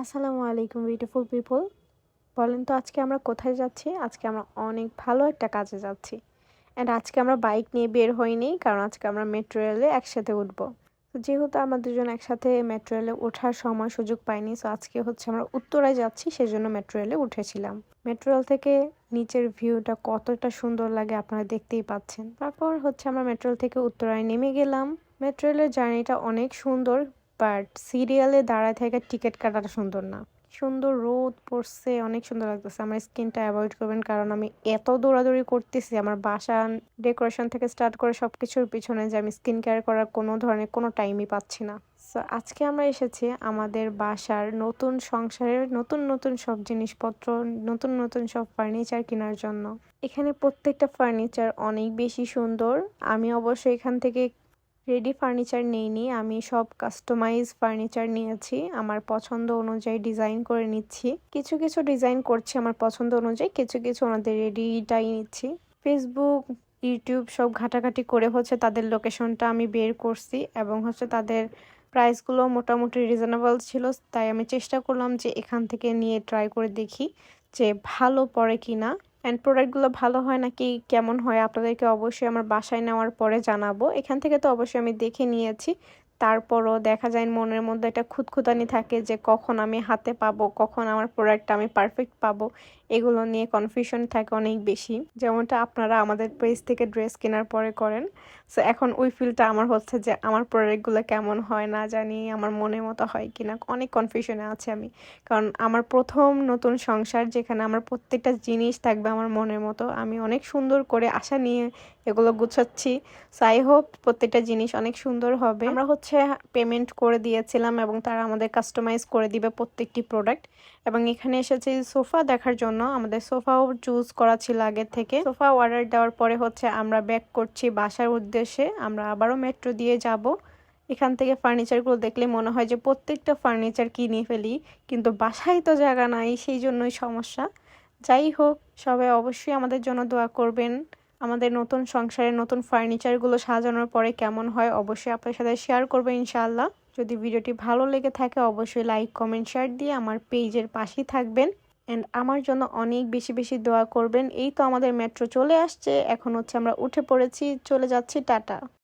আসসালামু আলাইকুম beautiful people. বলেন তো আজকে আমরা কোথায় যাচ্ছি? আজকে আমরা অনেক ভালো একটা কাজে যাচ্ছি। অ্যান্ড আজকে আমরা বাইক নিয়ে বের হইনি, কারণ আজকে আমরা মেট্রো রেলে একসাথে উঠবো। তো যেহেতু আমরা দুজন একসাথে মেট্রো রেলে ওঠার সময় সুযোগ পাইনি, সো আজকে হচ্ছে আমরা উত্তরায় যাচ্ছি, সেজন্য মেট্রো রেলে উঠেছিলাম। মেট্রো রেল থেকে নিচের ভিউটা কতটা সুন্দর লাগে আপনারা দেখতেই পাচ্ছেন। তারপর হচ্ছে আমরা মেট্রো রেল থেকে উত্তরায় নেমে গেলাম। মেট্রো রেলের জার্নিটা অনেক সুন্দর, বাট সিরিয়ালে দাঁড়ায় থেকে টিকিট কাটাটা সুন্দর না। সুন্দর রোদ পড়ছে, অনেক সুন্দর লাগতেছে। আমার স্কিনটা অ্যাভয়েড করবেন, কারণ আমি এত দৌড়াদৌড়ি করতেছি আমার বাসা ডেকোরেশন থেকে স্টার্ট করে সবকিছুর পিছনে, যে আমি স্কিন কেয়ার করার কোনো ধরনের কোনো টাইমই পাচ্ছি না। সো আজকে আমরা এসেছি আমাদের বাসার নতুন সংসারের নতুন নতুন সব জিনিসপত্র, নতুন নতুন সব ফার্নিচার কেনার জন্য। এখানে প্রত্যেকটা ফার্নিচার অনেক বেশি সুন্দর। আমি অবশ্যই এখান থেকে রেডি ফার্নিচার নেইনি, আমি সব কাস্টমাইজ ফার্নিচার নিয়েছি। আমার পছন্দ অনুযায়ী ডিজাইন করে নিচ্ছি। কিছু কিছু ডিজাইন করছি আমার পছন্দ অনুযায়ী, কিছু কিছু ওনাদের রেডিটাই নিচ্ছি। ফেসবুক, ইউটিউব সব ঘাটাঘাটি করে হচ্ছে তাদের লোকেশনটা আমি বের করছি, এবং হচ্ছে তাদের প্রাইসগুলো মোটামুটি রিজনেবল ছিল। তাই আমি চেষ্টা করলাম যে এখান থেকে নিয়ে ট্রাই করে দেখি যে ভালো পড়ে কিনা, অ্যান্ড প্রোডাক্টগুলো ভালো হয় নাকি কেমন হয় আপনাদেরকে অবশ্যই আমার বাসায় নেওয়ার পরে জানাবো। এখান থেকে তো অবশ্যই আমি দেখে নিয়েছি, তারপরও দেখা যায় মনের মধ্যে একটা খুঁতখুঁতানি থাকে যে কখন আমি হাতে পাবো, কখন আমার প্রোডাক্টটা আমি পারফেক্ট পাবো। এগুলো নিয়ে কনফিউশন থাকে অনেক বেশি, যেমনটা আপনারা আমাদের পেজ থেকে ড্রেস কেনার পরে করেন। সো এখন ওই ফিলটা আমার হচ্ছে যে আমার প্রোডাক্টগুলো কেমন হয় না জানি, আমার মনের মতো হয় কিনা, অনেক কনফিউশনে আছে আমি। কারণ আমার প্রথম নতুন সংসার, যেখানে আমার প্রত্যেকটা জিনিস থাকবে আমার মনের মতো। আমি অনেক সুন্দর করে আশা নিয়ে এগুলো গুছাচ্ছি। সো আই হোপ প্রত্যেকটা জিনিস অনেক সুন্দর হবে। আমরা হচ্ছে পেমেন্ট করে দিয়েছিলাম, এবং তারা আমাদের কাস্টমাইজ করে দিবে প্রত্যেকটি প্রোডাক্ট। এবং এখানে এসেছি সোফা দেখার জন্য। আমাদের সোফাও চুজ করা ছিল আগে থেকে। সোফা অর্ডার দেওয়ার পরে হচ্ছে আমরা ব্যাক করছি বাসার উদ্দেশ্যে। আমরা আবারও মেট্রো দিয়ে যাব। এখান থেকে ফার্নিচারগুলো দেখলে মনে হয় যে প্রত্যেকটা ফার্নিচার কিনে ফেলি, কিন্তু বাসায় তো জায়গা নাই, সেই জন্যই সমস্যা। যাই হোক, সবাই অবশ্যই আমাদের জন্য দোয়া করবেন। আমাদের নতুন সংসারের নতুন ফার্নিচারগুলো সাজানোর পরে কেমন হয় অবশ্যই আপনার সাথে শেয়ার করবো ইনশাআল্লাহ। যদি ভিডিওটি ভালো লেগে থাকে অবশ্যই লাইক, কমেন্ট, শেয়ার দিয়ে আমার পেজের পাশেই থাকবেন। অ্যান্ড আমার জন্য অনেক বেশি বেশি দোয়া করবেন। এই তো আমাদের মেট্রো চলে আসছে, এখন হচ্ছে আমরা উঠে পড়েছি, চলে যাচ্ছি। টাটা।